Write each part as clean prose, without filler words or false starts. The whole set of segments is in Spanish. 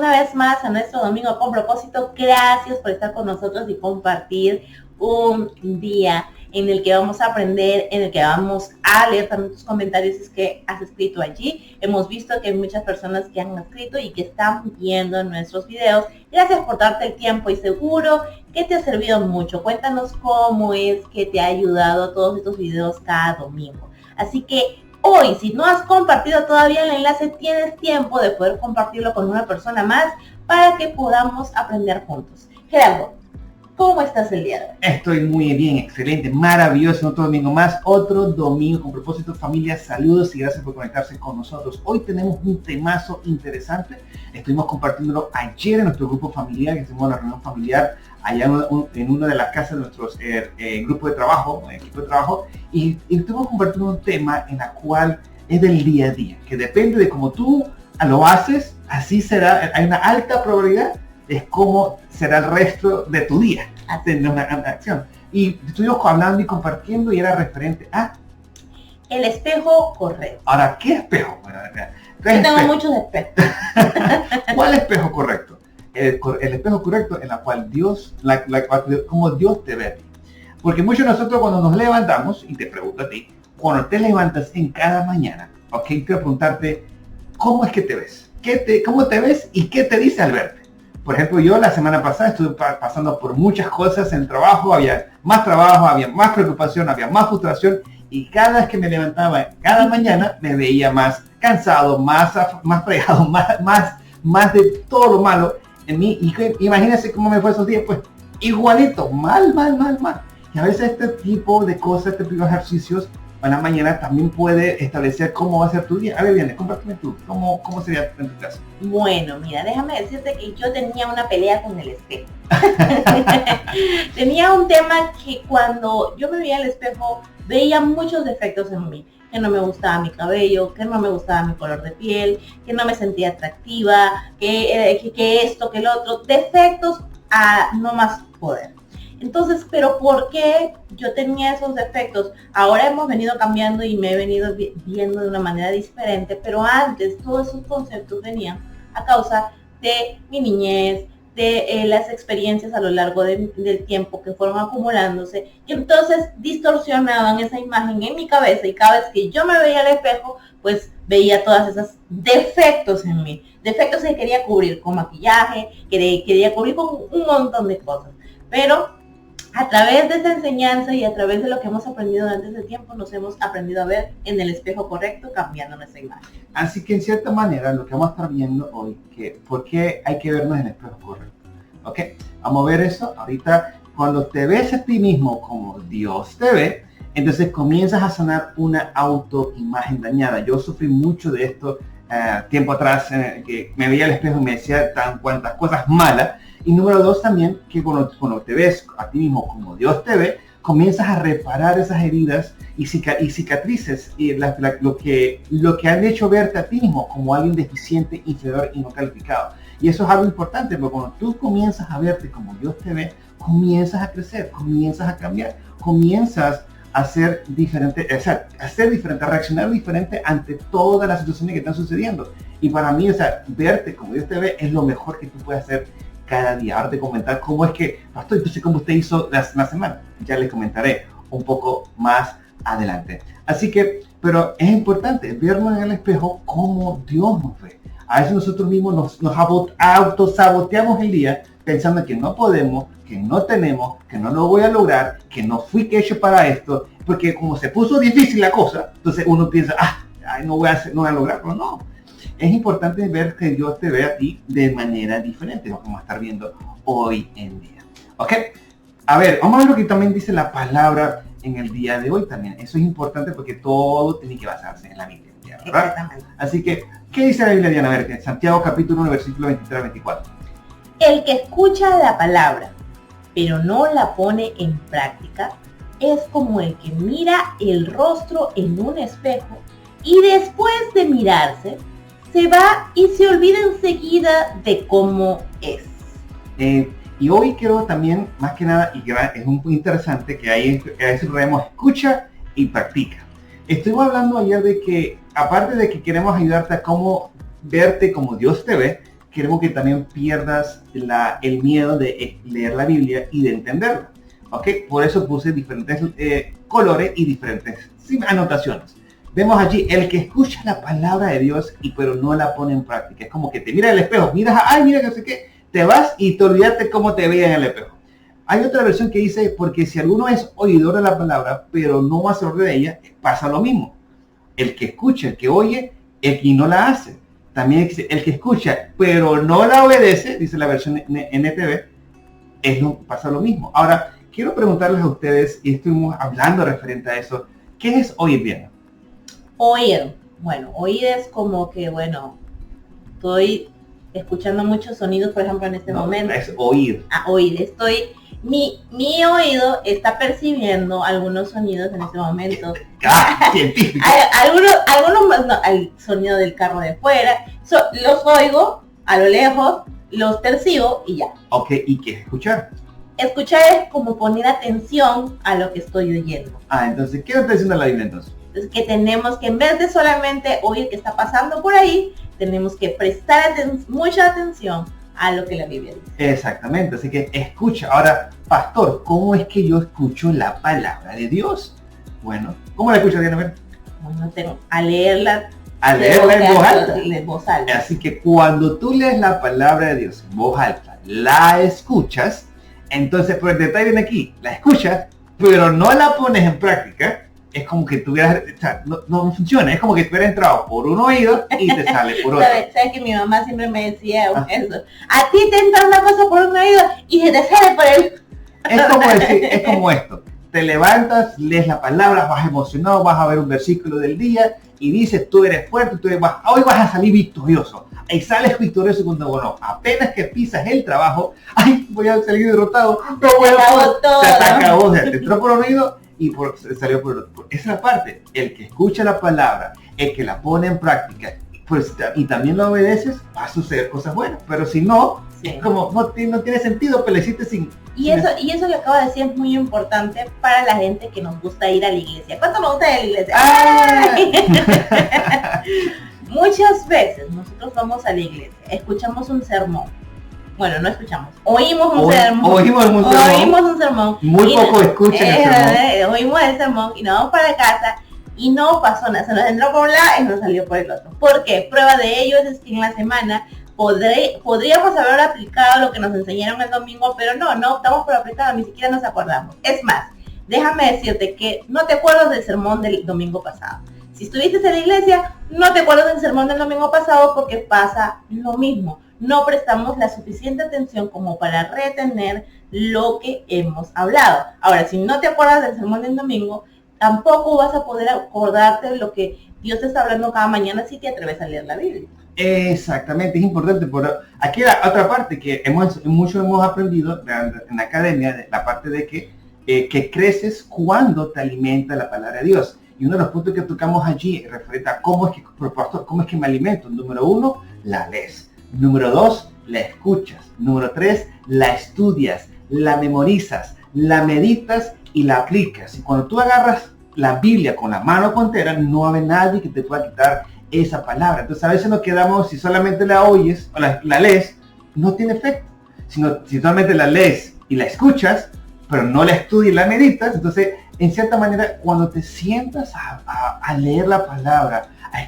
una vez más a nuestro Domingo con Propósito. Gracias por estar con nosotros y compartir un día en el que vamos a aprender, en el que vamos a leer también tus comentarios que has escrito allí. Hemos visto que hay muchas personas que han escrito y que están viendo nuestros videos. Gracias por darte el tiempo y seguro que te ha servido mucho. Cuéntanos cómo es que te ha ayudado todos estos videos cada domingo. Así que hoy, si no has compartido todavía el enlace, tienes tiempo de poder compartirlo con una persona más para que podamos aprender juntos. Gerardo, ¿cómo estás el día de hoy? Estoy muy bien, excelente, maravilloso. Otro domingo más, otro domingo con propósito. Familia, saludos y gracias por conectarse con nosotros. Hoy tenemos un temazo interesante. Estuvimos compartiéndolo ayer en nuestro grupo familiar, que hicimos la reunión familiar allá en una de las casas de nuestros grupo de trabajo, equipo de trabajo, y estuvimos compartiendo un tema en la cual es del día a día, que depende de cómo tú lo haces, así será. Hay una alta probabilidad es cómo será el resto de tu día, de una acción. Y estuvimos hablando y compartiendo y era referente a el espejo correcto. Ahora, ¿qué espejo? Bueno, yo tengo muchos espejos. ¿Cuál espejo correcto? El espejo correcto en la cual Dios, como Dios te ve a ti. Porque muchos de nosotros cuando nos levantamos, y te pregunto a ti, cuando te levantas en cada mañana, ok, quiero preguntarte, ¿cómo es que te ves? ¿Cómo te ves y qué te dice al verte? Por ejemplo, yo la semana pasada estuve pasando por muchas cosas en trabajo, había más preocupación, había más frustración, y cada vez que me levantaba, cada mañana, me veía más cansado, más fregado, más de todo lo malo en mí. Y imagínense cómo me fue esos días, pues igualito, mal. Y a veces este tipo de cosas, este tipo de ejercicios a la mañana también puede establecer cómo va a ser tu día. A ver, Diana, compárteme tú, ¿cómo sería en tu caso? Bueno, mira, déjame decirte que yo tenía una pelea con el espejo. Tenía un tema que cuando yo me veía al espejo, veía muchos defectos en mí. Que no me gustaba mi cabello, que no me gustaba mi color de piel, que no me sentía atractiva, que esto, que el otro. Defectos a no más poder. Entonces, ¿pero por qué yo tenía esos defectos? Ahora hemos venido cambiando y me he venido viendo de una manera diferente, pero antes todos esos conceptos venían a causa de mi niñez, de las experiencias a lo largo del tiempo que fueron acumulándose, y entonces distorsionaban esa imagen en mi cabeza, y cada vez que yo me veía al espejo, pues veía todas esos defectos en mí, defectos que quería cubrir con maquillaje, quería cubrir con un montón de cosas, pero a través de esa enseñanza y a través de lo que hemos aprendido antes de tiempo, nos hemos aprendido a ver en el espejo correcto, cambiando nuestra imagen. Así que en cierta manera lo que vamos a estar viendo hoy, que por qué hay que vernos en el espejo correcto. ¿Ok? Vamos a ver eso ahorita. Cuando te ves a ti mismo como Dios te ve, entonces comienzas a sanar una autoimagen dañada. Yo sufrí mucho de esto tiempo atrás, que me veía al espejo y me decía cuantas cosas malas. Y número dos también, que cuando te ves a ti mismo como Dios te ve, comienzas a reparar esas heridas y cicatrices y lo que han hecho verte a ti mismo como alguien deficiente, inferior y no calificado. Y eso es algo importante, porque cuando tú comienzas a verte como Dios te ve, comienzas a crecer, comienzas a cambiar, comienzas a ser diferente, a reaccionar diferente ante todas las situaciones que están sucediendo. Y para mí, verte como Dios te ve es lo mejor que tú puedes hacer cada día. Ahora te comentar cómo es que, pastor, entonces cómo usted hizo la semana. Ya les comentaré un poco más adelante. Así que, pero es importante vernos en el espejo como Dios nos ve. A veces nosotros mismos nos autosaboteamos el día pensando que no podemos, que no tenemos, que no lo voy a lograr, que no fui hecho para esto, porque como se puso difícil la cosa, entonces uno piensa, no voy a lograrlo. No. Es importante ver que Dios te ve a ti de manera diferente, lo que vamos a estar viendo hoy en día. ¿Ok? A ver, vamos a ver lo que también dice la palabra en el día de hoy también. Eso es importante porque todo tiene que basarse en la Biblia, ¿verdad? Así que, ¿qué dice la Biblia, Diana? A ver, en Santiago capítulo 1, versículo 23-24. El que escucha la palabra, pero no la pone en práctica, es como el que mira el rostro en un espejo y después de mirarse, se va y se olvida enseguida de cómo es. Y hoy quiero también, más que nada, y es un punto interesante, que ahí a veces vemos escucha y practica. Estuvimos hablando ayer de que, aparte de que queremos ayudarte a cómo verte como Dios te ve, queremos que también pierdas el miedo de leer la Biblia y de entenderla. ¿Ok? Por eso puse diferentes colores y diferentes anotaciones. Vemos allí el que escucha la palabra de Dios pero no la pone en práctica. Es como que te mira el espejo, miras, ay, mira que no sé qué, te vas y te olvidaste cómo te veía en el espejo. Hay otra versión que dice, porque si alguno es oidor de la palabra, pero no hace orden de ella, pasa lo mismo. El que escucha, el que oye, el que no la hace. También dice, el que escucha, pero no la obedece, dice la versión NTV, pasa lo mismo. Ahora, quiero preguntarles a ustedes, y estuvimos hablando referente a eso, ¿qué es oír bien? Oír. Bueno, oír es como que, estoy escuchando muchos sonidos, por ejemplo, en este momento. Es oír. Oír. Mi oído está percibiendo algunos sonidos en este momento. Científico. Algunos no, el sonido del carro de fuera. Los oigo a lo lejos, los percibo y ya. Ok, ¿y qué es escuchar? Escuchar es como poner atención a lo que estoy oyendo. Entonces, ¿qué nos está diciendo la Biblia entonces? Entonces, que tenemos que, en vez de solamente oír qué está pasando por ahí, tenemos que prestar mucha atención a lo que la Biblia dice. Exactamente, así que escucha. Ahora, pastor, ¿cómo es que yo escucho la palabra de Dios? Bueno, ¿cómo la escuchas, Diana? Bueno, a leerla. En voz alta. Así que cuando tú lees la palabra de Dios en voz alta, la escuchas, entonces, pues el detalle viene aquí, la escuchas, pero no la pones en práctica. Es como que tuvieras, o sea, no funciona, es como que hubieras entrado por un oído y te sale por otro. ¿Sabes que mi mamá siempre me decía eso? A ti te entra una cosa por un oído y se te sale por el... Es como esto, te levantas, lees la palabra, vas emocionado, vas a ver un versículo del día y dices, tú eres fuerte, hoy vas a salir victorioso. Y sales victorioso cuando, apenas que pisas el trabajo, ay, voy a salir derrotado, no voy a... Se acabó, te entró por un oído y salió por esa es la parte. El que escucha la palabra, el que la pone en práctica, pues, y también lo obedeces, va a suceder cosas buenas. Pero si no, es como no tiene sentido, pero le hiciste sin... Y eso que acabo de decir es muy importante para la gente que nos gusta ir a la iglesia. ¿Cuánto nos gusta ir a la iglesia? Muchas veces nosotros vamos a la iglesia, escuchamos un sermón. Bueno, no escuchamos. Oímos un sermón. Muy poco escuchan el sermón. Oímos el sermón y nos vamos para casa y no pasó nada. Se nos entró por un lado y nos salió por el otro. ¿Por qué? Prueba de ello es que en la semana podríamos haber aplicado lo que nos enseñaron el domingo, pero no optamos por aplicarlo, ni siquiera nos acordamos. Es más, déjame decirte que no te acuerdas del sermón del domingo pasado. Si estuviste en la iglesia, no te acuerdas del sermón del domingo pasado porque pasa lo mismo. No prestamos la suficiente atención como para retener lo que hemos hablado. Ahora, si no te acuerdas del sermón del domingo, tampoco vas a poder acordarte de lo que Dios te está hablando cada mañana si te atreves a leer la Biblia. Exactamente, es importante. Aquí la otra parte que mucho hemos aprendido en la academia, la parte de que creces cuando te alimenta la palabra de Dios. Y uno de los puntos que tocamos allí referente a cómo es que me alimento. Número 1, la lees. Número 2, la escuchas. Número 3, la estudias, la memorizas, la meditas y la aplicas. Y cuando tú agarras la Biblia con la mano entera, no va a haber nadie que te pueda quitar esa palabra. Entonces a veces nos quedamos, si solamente la oyes o la lees, no tiene efecto. Sino si solamente la lees y la escuchas, pero no la estudias y la meditas, entonces en cierta manera cuando te sientas a leer la palabra, a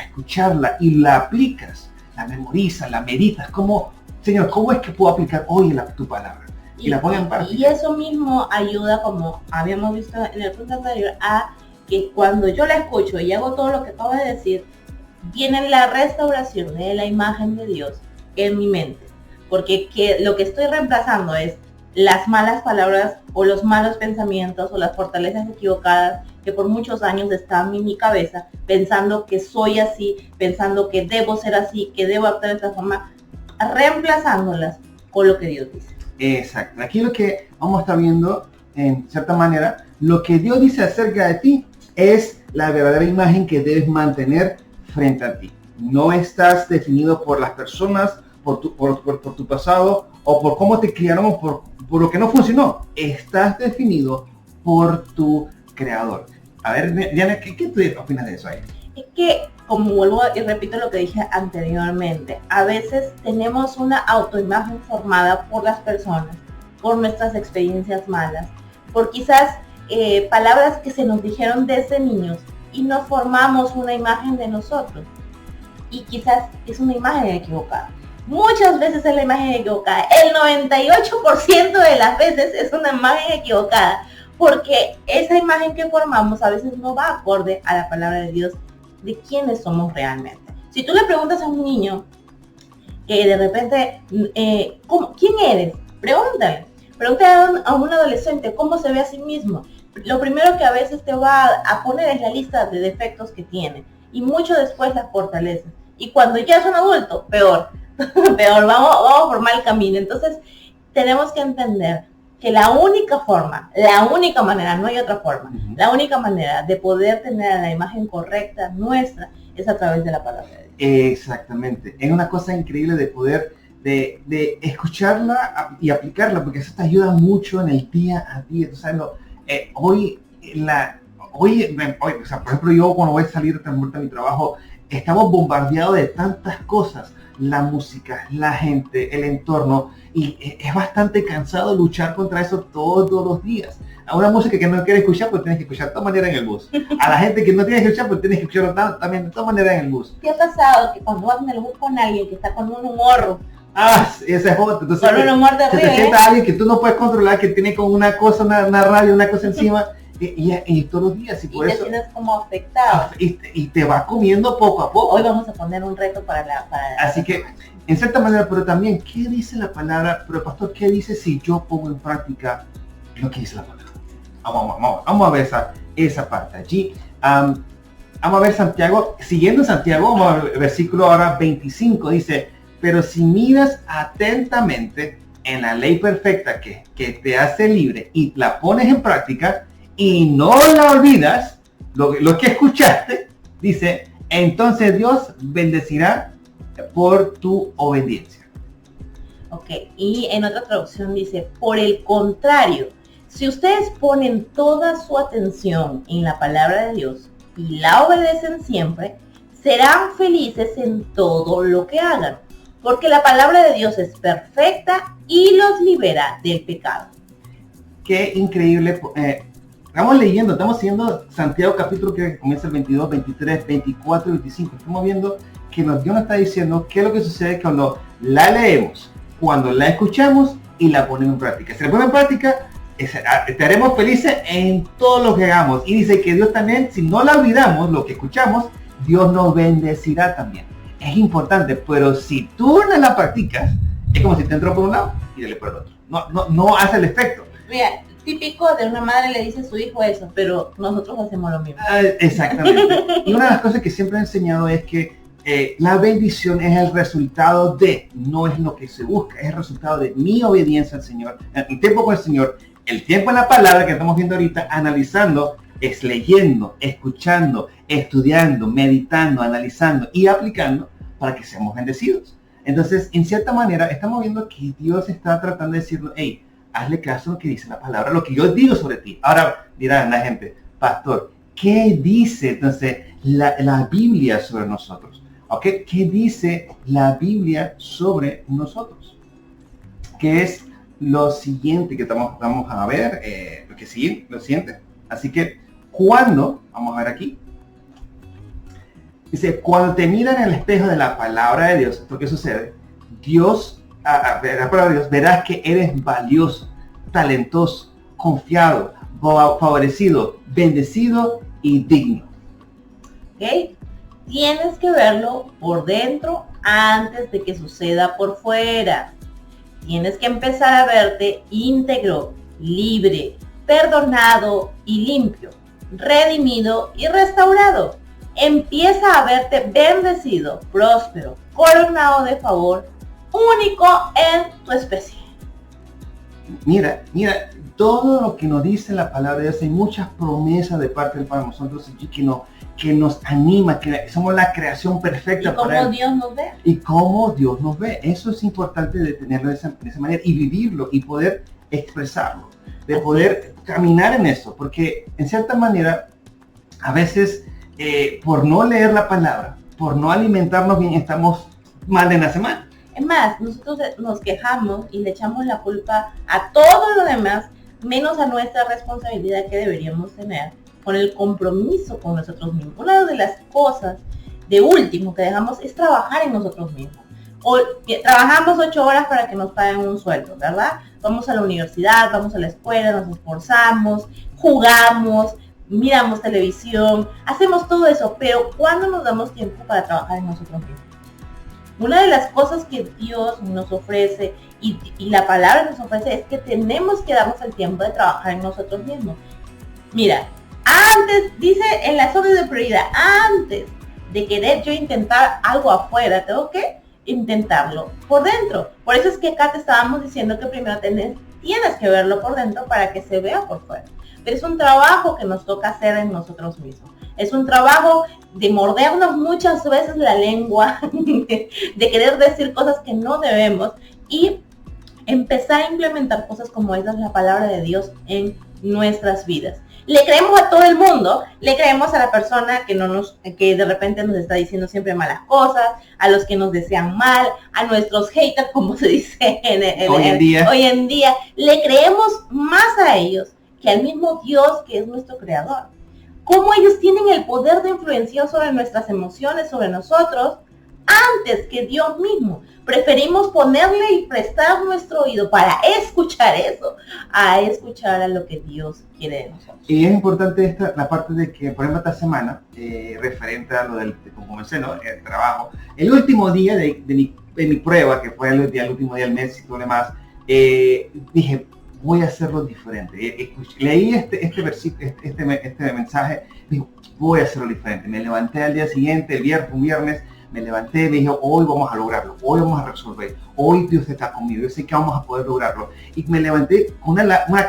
escucharla y la aplicas, la memorizas, la meditas, Señor, ¿cómo es que puedo aplicar hoy tu palabra? Y la pongo en práctica. Y eso mismo ayuda, como habíamos visto en el punto anterior, a que cuando yo la escucho y hago todo lo que acabo de decir, viene la restauración de la imagen de Dios en mi mente. Porque lo que estoy reemplazando es las malas palabras o los malos pensamientos o las fortalezas equivocadas que por muchos años estaban en mi cabeza, pensando que soy así, pensando que debo ser así, que debo actuar de esta forma, reemplazándolas con lo que Dios dice. Exacto. Aquí lo que vamos a estar viendo, en cierta manera, lo que Dios dice acerca de ti es la verdadera imagen que debes mantener frente a ti. No estás definido por las personas, por tu pasado o por cómo te criaron o por lo que no funcionó. Estás definido por tu creador. A ver, Diana, ¿qué tú opinas de eso ahí? Es que, como vuelvo y repito lo que dije anteriormente, a veces tenemos una autoimagen formada por las personas, por nuestras experiencias malas, por quizás palabras que se nos dijeron desde niños y nos formamos una imagen de nosotros. Y quizás es una imagen equivocada. Muchas veces es la imagen equivocada. El 98% de las veces es una imagen equivocada, porque esa imagen que formamos a veces no va acorde a la palabra de Dios de quiénes somos realmente. Si tú le preguntas a un niño que de repente, ¿quién eres? Pregúntale a un adolescente cómo se ve a sí mismo. Lo primero que a veces te va a poner es la lista de defectos que tiene y mucho después las fortalezas. Y cuando ya es un adulto, peor, peor, vamos por mal camino. Entonces tenemos que entender que la única manera, no hay otra forma, la única manera de poder tener la imagen correcta nuestra es a través de la palabra de Dios. Exactamente. Es una cosa increíble de poder, de escucharla y aplicarla, porque eso te ayuda mucho en el día a día. Tú sabes, hoy, o sea, por ejemplo, yo cuando voy a salir de mi trabajo, estamos bombardeados de tantas cosas, la música, la gente, el entorno, y es bastante cansado luchar contra eso todos los días. A una música que no quieres escuchar, pues tienes que escuchar de todas maneras en el bus. A la gente que no tienes que escuchar, pues tienes que escuchar también de todas maneras en el bus. ¿Qué ha pasado? Que cuando vas en el bus con alguien que está con un humor, ese es otro. Entonces, con un humor terrible, te sienta alguien que tú no puedes controlar, que tiene como una cosa, una radio, una cosa encima, y todos los días, y por te eso tienes como afectado. Y te va comiendo poco a poco. Hoy vamos a poner un reto para Así que, en cierta manera, pero también, ¿qué dice la palabra? Pero pastor, ¿qué dice si yo pongo en práctica lo que dice la palabra? Vamos a ver esa parte allí. Vamos a ver Santiago, siguiendo Santiago, vamos a ver el versículo ahora 25, dice, pero si miras atentamente en la ley perfecta que te hace libre y la pones en práctica y no la olvidas, lo que escuchaste, dice, entonces Dios bendecirá por tu obediencia. Ok, y en otra traducción dice, por el contrario, si ustedes ponen toda su atención en la palabra de Dios y la obedecen siempre, serán felices en todo lo que hagan, porque la palabra de Dios es perfecta y los libera del pecado. Qué increíble. Estamos leyendo, estamos siguiendo Santiago capítulo que comienza el 22, 23, 24 y 25. Estamos viendo que Dios nos está diciendo qué es lo que sucede cuando la leemos, cuando la escuchamos y la ponemos en práctica. Si la ponemos en práctica, estaremos felices en todo lo que hagamos. Y dice que Dios también, si no la olvidamos, lo que escuchamos, Dios nos bendecirá también. Es importante, pero si tú no la practicas, es como si te entró por un lado y dale por el otro. No hace el efecto. Mira, típico de una madre le dice a su hijo eso, pero nosotros hacemos lo mismo. Exactamente. Y una de las cosas que siempre he enseñado es que la bendición es el resultado de, no es lo que se busca, es el resultado de mi obediencia al Señor, el tiempo con el Señor, el tiempo en la palabra que estamos viendo ahorita, analizando, es leyendo, escuchando, estudiando, meditando, analizando y aplicando para que seamos bendecidos. Entonces, en cierta manera, estamos viendo que Dios está tratando de decirnos, hey, hazle caso a lo que dice la palabra, lo que yo digo sobre ti. Ahora dirán la gente, pastor, ¿qué dice entonces la Biblia sobre nosotros? ¿Okay? ¿Qué dice la Biblia sobre nosotros? Que es lo siguiente que vamos a ver, lo siguiente. Así que, vamos a ver aquí, dice, cuando te miran en el espejo de la palabra de Dios, ¿esto qué sucede? La palabra de Dios, verás que eres valioso, talentoso, confiado, favorecido, bendecido y digno. ¿Ok? Tienes que verlo por dentro antes de que suceda por fuera. Tienes que empezar a verte íntegro, libre, perdonado y limpio, redimido y restaurado. Empieza a verte bendecido, próspero, coronado de favor, único en tu especie. Mira, todo lo que nos dice la palabra de Dios, hay muchas promesas de parte del Padre nosotros que nos anima, que somos la creación perfecta. Y cómo Dios nos ve. Y cómo Dios nos ve. Eso es importante de tenerlo de esa manera y vivirlo y poder expresarlo, de poder caminar en eso, porque en cierta manera a veces por no leer la palabra, por no alimentarnos bien, estamos mal en la semana. Es más, nosotros nos quejamos y le echamos la culpa a todo lo demás, menos a nuestra responsabilidad que deberíamos tener con el compromiso con nosotros mismos. Una de las cosas de último que dejamos es trabajar en nosotros mismos. O trabajamos 8 horas para que nos paguen un sueldo, ¿verdad? Vamos a la universidad, vamos a la escuela, nos esforzamos, jugamos, miramos televisión, hacemos todo eso, pero ¿cuándo nos damos tiempo para trabajar en nosotros mismos? Una de las cosas que Dios nos ofrece y la palabra nos ofrece es que tenemos que darnos el tiempo de trabajar en nosotros mismos. Mira, antes, dice en las órdenes de prioridad, antes de querer yo intentar algo afuera, tengo que intentarlo por dentro. Por eso es que acá te estábamos diciendo que primero tienes que verlo por dentro para que se vea por fuera. Pero es un trabajo que nos toca hacer en nosotros mismos. Es un trabajo de mordernos muchas veces la lengua, de querer decir cosas que no debemos y empezar a implementar cosas como esa es la palabra de Dios en nuestras vidas. Le creemos a todo el mundo, le creemos a la persona que de repente nos está diciendo siempre malas cosas, a los que nos desean mal, a nuestros haters, como se dice hoy en día. Le creemos más a ellos que al mismo Dios que es nuestro creador. Cómo ellos tienen el poder de influenciar sobre nuestras emociones, sobre nosotros, antes que Dios mismo. Preferimos ponerle y prestar nuestro oído para escuchar eso, a escuchar a lo que Dios quiere de nosotros. Y es importante la parte de que, por ejemplo, esta semana, referente a lo del, como mencioné, ¿no? El trabajo, el último día de mi prueba, que fue el último día del mes y todo lo demás, dije, voy a hacerlo diferente. Leí este versículo, este mensaje, digo, voy a hacerlo diferente. Me levanté al día siguiente, un viernes, me levanté y dije, hoy vamos a lograrlo, hoy vamos a resolver, hoy Dios está conmigo, yo sé que vamos a poder lograrlo. Y me levanté con una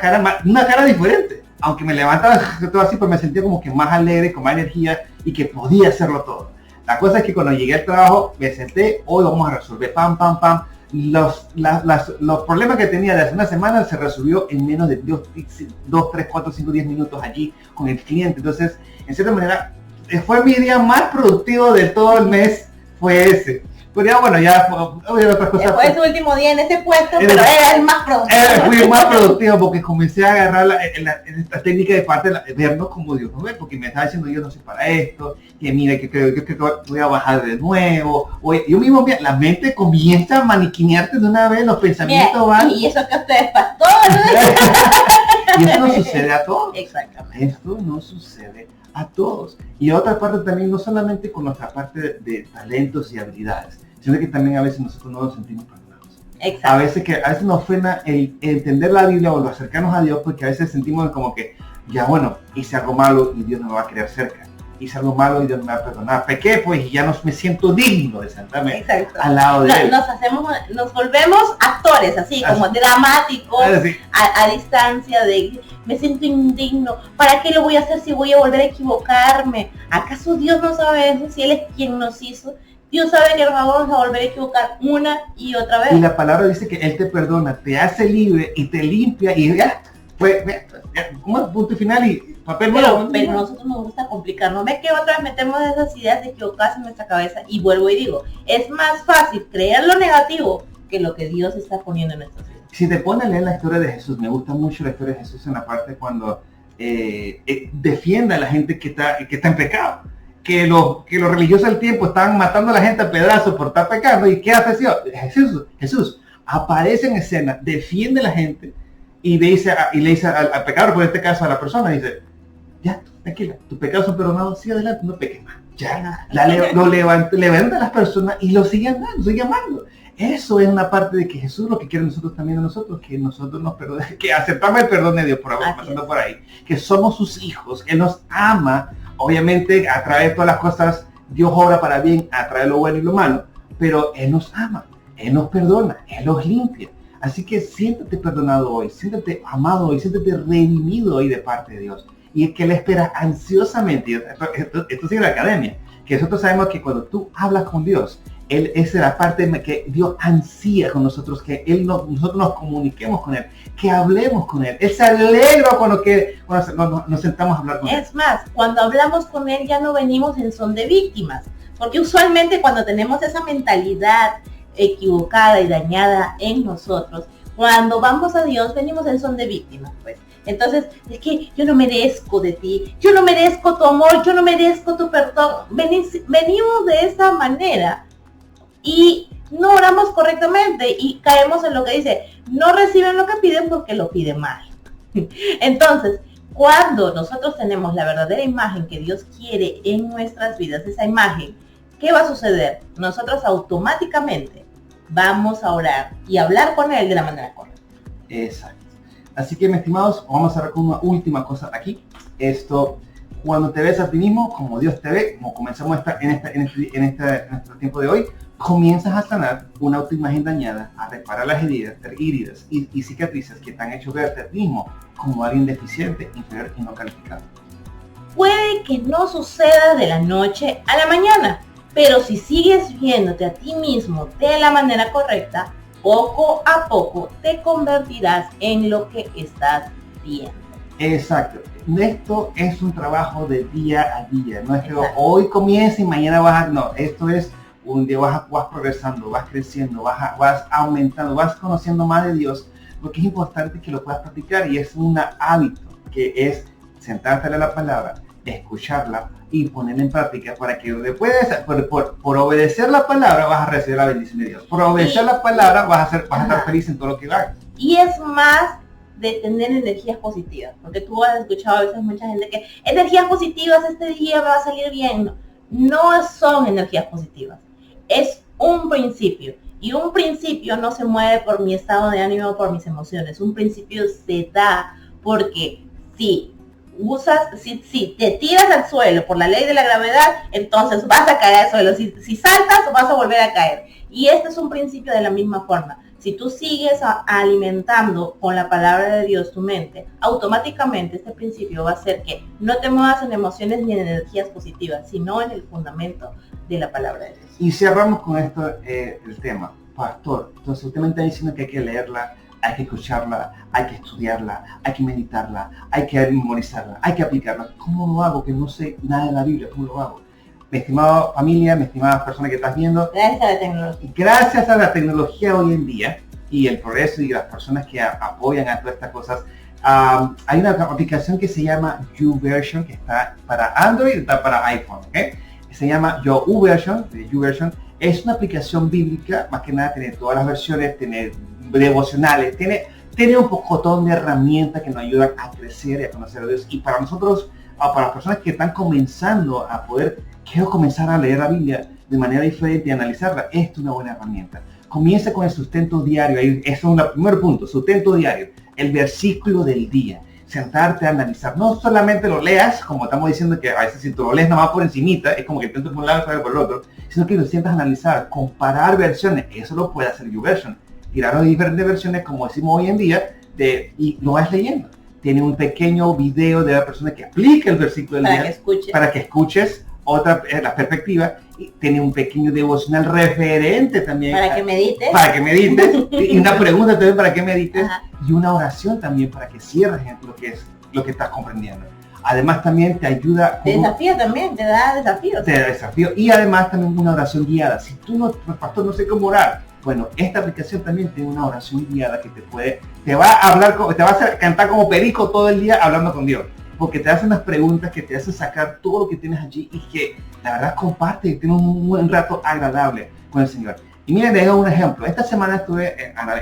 cara diferente, aunque me levantaba todo así, pues me sentía como que más alegre, con más energía y que podía hacerlo todo. La cosa es que cuando llegué al trabajo, me senté, hoy vamos a resolver, pam, pam, pam. Los problemas que tenía de hace una semana se resolvió en menos de 2, 3, 4, 5, 10 minutos allí con el cliente. Entonces, en cierta manera, fue mi día más productivo de todo el mes, fue ese. Pero ya, bueno, ya otras cosas. Fue su último día en ese puesto, pero era el más productivo. Fui más productivo porque comencé a agarrar esta técnica de parte de vernos como Dios nos ve, porque me estaba diciendo yo no sé para esto, que mira, que creo que voy a bajar de nuevo. Yo mismo, mira, la mente comienza a maniquinearte de una vez, los pensamientos van. Y eso que usted es pastor, ¿no? Y eso no sucede a todos. Exactamente. Esto no sucede a todos. Y otra parte también, no solamente con nuestra parte de talentos y habilidades, sino que también a veces nosotros no nos sentimos perdonados. Exacto. A veces nos frena el entender la Biblia o lo acercarnos a Dios, porque a veces sentimos como que, ya bueno, hice algo malo y Dios no me va a querer cerca. Hice algo malo y Dios me va a perdonar. Pequé, pues, y ya no me siento digno de sentarme al lado de Él. Nos volvemos actores, así como dramáticos, a distancia de, me siento indigno. ¿Para qué lo voy a hacer si voy a volver a equivocarme? ¿Acaso Dios no sabe eso? Si Él es quien nos hizo. Dios sabe que nos vamos a volver a equivocar una y otra vez. Y la palabra dice que Él te perdona, te hace libre y te limpia y ya, pues, como punto final y papel nuevo. Pero nosotros nos gusta complicarnos. ¿Ves que otra vez metemos esas ideas de equivocarse en nuestra cabeza? Y vuelvo y digo, es más fácil creer lo negativo que lo que Dios está poniendo en nuestras vidas. Si te pones a leer la historia de Jesús, me gusta mucho la historia de Jesús en la parte cuando defiende a la gente que está en pecado. Que los religiosos del tiempo estaban matando a la gente a pedazos por estar pecando. ¿Y qué hace Jesús? Aparece en escena, defiende a la gente y le dice al pecador, por este caso a la persona, dice, ya, tranquila, tus pecados son perdonados, sigue adelante, no peques más. Ya, lo levanta a las personas y lo sigue andando, sigue amando. Eso es una parte de que Jesús lo que quiere nosotros también a nosotros, que nosotros nos perdonemos, que aceptamos el perdón de Dios pasando por ahí, que somos sus hijos, Él nos ama. Obviamente, a través de todas las cosas, Dios obra para bien, a través de lo bueno y lo malo, pero Él nos ama, Él nos perdona, Él nos limpia. Así que siéntate perdonado hoy, siéntate amado hoy, siéntate redimido hoy de parte de Dios. Y es que Él espera ansiosamente, esto sigue la academia, que nosotros sabemos que cuando tú hablas con Dios, Esa es la parte que Dios ansía con nosotros, que nosotros nos comuniquemos con Él, que hablemos con Él. Él se alegra cuando nos sentamos a hablar con Él. Es más, cuando hablamos con Él ya no venimos en son de víctimas, porque usualmente cuando tenemos esa mentalidad equivocada y dañada en nosotros, cuando vamos a Dios venimos en son de víctimas, pues. Entonces, es que yo no merezco de ti, yo no merezco tu amor, yo no merezco tu perdón. Venimos de esa manera y no oramos correctamente y caemos en lo que dice, no reciben lo que piden porque lo piden mal. Entonces, cuando nosotros tenemos la verdadera imagen que Dios quiere en nuestras vidas, esa imagen, ¿qué va a suceder? Nosotros automáticamente vamos a orar y hablar con Él de la manera correcta. Exacto. Así que, mis estimados, vamos a ver con una última cosa aquí. Cuando te ves a ti mismo, como Dios te ve, como comenzamos en este tiempo de hoy, comienzas a sanar una autoimagen dañada, a reparar las heridas y cicatrices que te han hecho verte a ti mismo como alguien deficiente, inferior y no calificado. Puede que no suceda de la noche a la mañana, pero si sigues viéndote a ti mismo de la manera correcta, poco a poco te convertirás en lo que estás viendo. Exacto. Esto es un trabajo de día a día. No es que hoy comienza y mañana vas a... No, esto es un día vas progresando, vas creciendo, vas aumentando, vas conociendo más de Dios, porque es importante que lo puedas practicar y es un hábito que es sentarte a leer la palabra, escucharla y ponerla en práctica para que después por obedecer la palabra vas a recibir la bendición de Dios. Por obedecer la palabra vas a estar feliz en todo lo que hagas. Y es más de tener energías positivas, porque tú has escuchado a veces mucha gente que energías positivas, este día me va a salir bien. No son energías positivas, es un principio, y un principio no se mueve por mi estado de ánimo o por mis emociones. Un principio se da porque si te tiras al suelo por la ley de la gravedad, entonces vas a caer al suelo. Si saltas, vas a volver a caer. Y este es un principio de la misma forma. Si tú sigues alimentando con la palabra de Dios tu mente, automáticamente este principio va a hacer que no te muevas en emociones ni en energías positivas, sino en el fundamento de la palabra de Dios. Y cerramos con esto el tema. Pastor, entonces usted me está diciendo que hay que leerla, hay que escucharla, hay que estudiarla, hay que meditarla, hay que memorizarla, hay que aplicarla. ¿Cómo lo hago? Que no sé nada de la Biblia, ¿cómo lo hago? Mi estimada familia, mi estimada persona que estás viendo, gracias a la tecnología. Gracias a la tecnología hoy en día y el progreso y las personas que apoyan a todas estas cosas, hay una aplicación que se llama YouVersion, que está para Android y está para iPhone, ¿okay? Se llama YouVersion. Es una aplicación bíblica, más que nada tiene todas las versiones, tiene devocionales, tiene un pocotón de herramientas que nos ayudan a crecer y a conocer a Dios. Y para nosotros, para las personas que están comenzando a quiero comenzar a leer la Biblia de manera diferente y analizarla, esto es una buena herramienta. Comienza con el sustento diario, ahí es el primer punto, sustento diario, el versículo del día. Sentarte a analizar, no solamente lo leas, como estamos diciendo que a veces si tú lo lees nada más por encimita, es como que te entras por un lado y por el otro, sino que lo sientas a analizar, comparar versiones, eso lo puede hacer YouVersion. Tirar diferentes versiones, como decimos hoy en día, y lo vas leyendo. Tiene un pequeño video de la persona que aplica el versículo del día para que escuches otra la perspectiva, y tiene un pequeño devocional referente también para que medites y una pregunta también para que medites. Ajá. Y una oración también para que cierres lo que estás comprendiendo. Además también te ayuda, te desafía también, te da desafíos. Te da desafío y además también una oración guiada. Si tú no, pastor, no sé cómo orar, bueno, esta aplicación también tiene una oración guiada que te va a hablar, te va a hacer cantar como perico todo el día hablando con Dios. Porque te hacen unas preguntas que te hacen sacar todo lo que tienes allí y que la verdad comparte y tiene un buen rato agradable con el Señor. Y miren, les doy un ejemplo. Esta semana estuve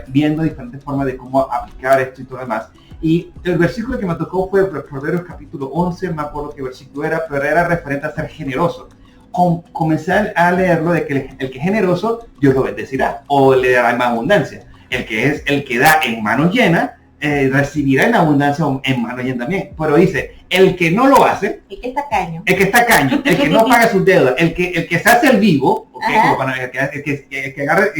viendo diferentes formas de cómo aplicar esto y todo lo demás. Y el versículo que me tocó fue Proverbios capítulo 11, no me acuerdo qué versículo era, pero era referente a ser generoso. Comencé a leerlo de que el que es generoso, Dios lo bendecirá o le dará más abundancia. El que da en manos llenas, recibirá en abundancia en mano llena también. Pero dice, el que no lo hace, el que está caño, el que no paga sus deudas, el que se hace el vivo, ¿okay? el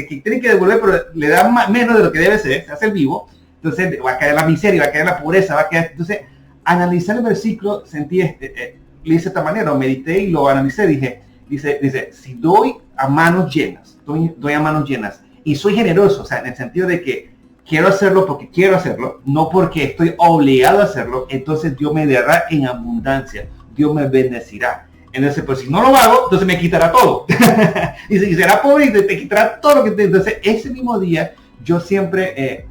que tiene que devolver pero le da menos de lo que debe ser, se hace el vivo, entonces va a caer la miseria, va a caer la pobreza, entonces analizar el versículo, sentí le hice de esta manera, medité y lo analicé, dice, si doy a manos llenas, doy a manos llenas. Y soy generoso, o sea, en el sentido de que quiero hacerlo porque quiero hacerlo, no porque estoy obligado a hacerlo, entonces Dios me dará en abundancia, Dios me bendecirá. Entonces, pues si no lo hago, entonces me quitará todo. y será pobre y te quitará todo lo que te... Entonces, ese mismo día, yo siempre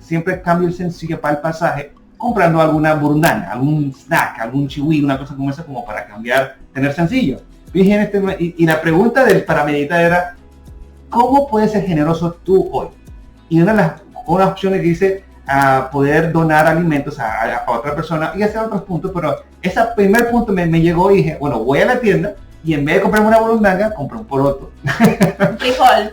cambio el sencillo para el pasaje, comprando alguna burundanga, algún snack, algún chihui, una cosa como esa, como para cambiar, tener sencillo. Y la pregunta para meditar era, ¿cómo puedes ser generoso tú hoy? Y una de las opciones que dice poder donar alimentos a otra persona y hacer otros puntos, pero ese primer punto me llegó y dije, bueno, voy a la tienda y en vez de comprarme una burundanga, compro un poroto.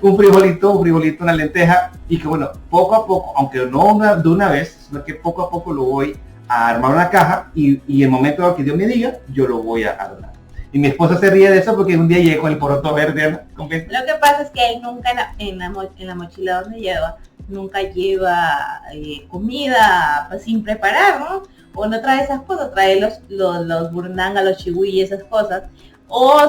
un frijolito, una lenteja, y que bueno, poco a poco, aunque no de una vez, sino que poco a poco lo voy a armar una caja y el momento que Dios me diga, yo lo voy a donar. Y mi esposa se ríe de eso porque un día llegué con el poroto verde. Lo que pasa es que él nunca en la mochila donde lleva, nunca lleva comida pues, sin preparar, ¿no? O no trae esas cosas, trae los burundanga, los chihui y esas cosas, o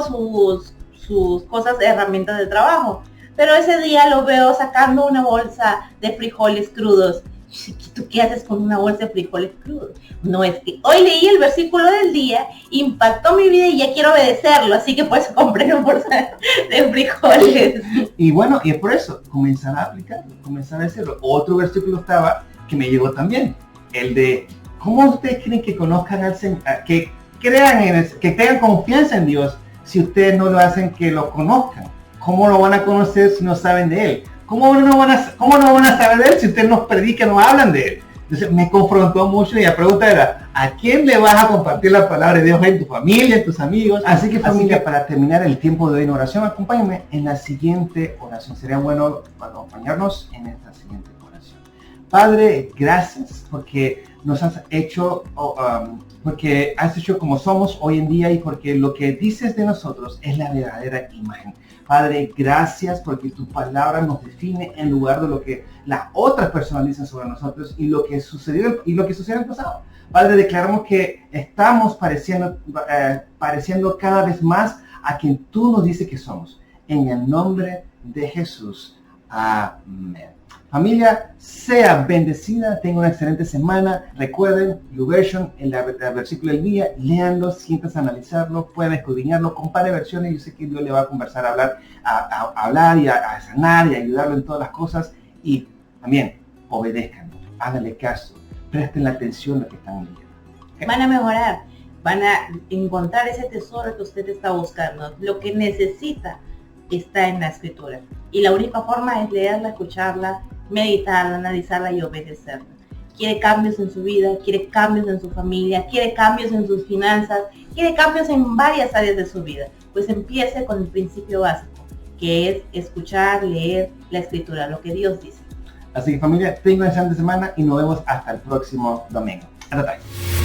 sus cosas, herramientas de trabajo. Pero ese día lo veo sacando una bolsa de frijoles crudos. ¿Tú qué haces con una bolsa de frijoles crudos? No, es que hoy leí el versículo del día, impactó mi vida y ya quiero obedecerlo, así que pues compré una bolsa de frijoles. Y bueno, y es por eso, comenzar a aplicarlo, comenzar a decirlo. Otro versículo estaba que me llegó también, el de, ¿cómo ustedes creen que conozcan al Señor, que crean que tengan confianza en Dios si ustedes no lo hacen que lo conozcan? ¿Cómo lo van a conocer si no saben de Él? ¿Cómo no van a saber de Él si ustedes nos predican, no hablan de Él? Entonces me confrontó mucho y la pregunta era, ¿a quién le vas a compartir la palabra de Dios? ¿En tu familia, en tus amigos? Así que familia, para terminar el tiempo de hoy en oración, acompáñenme en la siguiente oración. Sería bueno acompañarnos en esta siguiente oración. Padre, gracias porque nos has hecho, porque has hecho como somos hoy en día y porque lo que dices de nosotros es la verdadera imagen. Padre, gracias porque tu palabra nos define en lugar de lo que las otras personas dicen sobre nosotros y lo que sucedió en el pasado. Padre, declaramos que estamos pareciendo cada vez más a quien tú nos dices que somos. En el nombre de Jesús. Amén. Familia, sea bendecida, tenga una excelente semana. Recuerden, YouVersion, el versículo del día, léanlo, siéntanse a analizarlo, pueden escudriñarlo, compare versiones. Yo sé que Dios le va a conversar, a hablar y a sanar y a ayudarlo en todas las cosas. Y también, obedezcan, háganle caso, presten la atención a lo que están leyendo. ¿Okay? Van a mejorar, van a encontrar ese tesoro que usted está buscando. Lo que necesita está en la escritura. Y la única forma es leerla, escucharla, meditarla, analizarla y obedecerla. Quiere cambios en su vida, quiere cambios en su familia, quiere cambios en sus finanzas, quiere cambios en varias áreas de su vida. Pues empiece con el principio básico, que es escuchar, leer la escritura, lo que Dios dice. Así que familia, tengan una excelente semana y nos vemos hasta el próximo domingo. Hasta luego.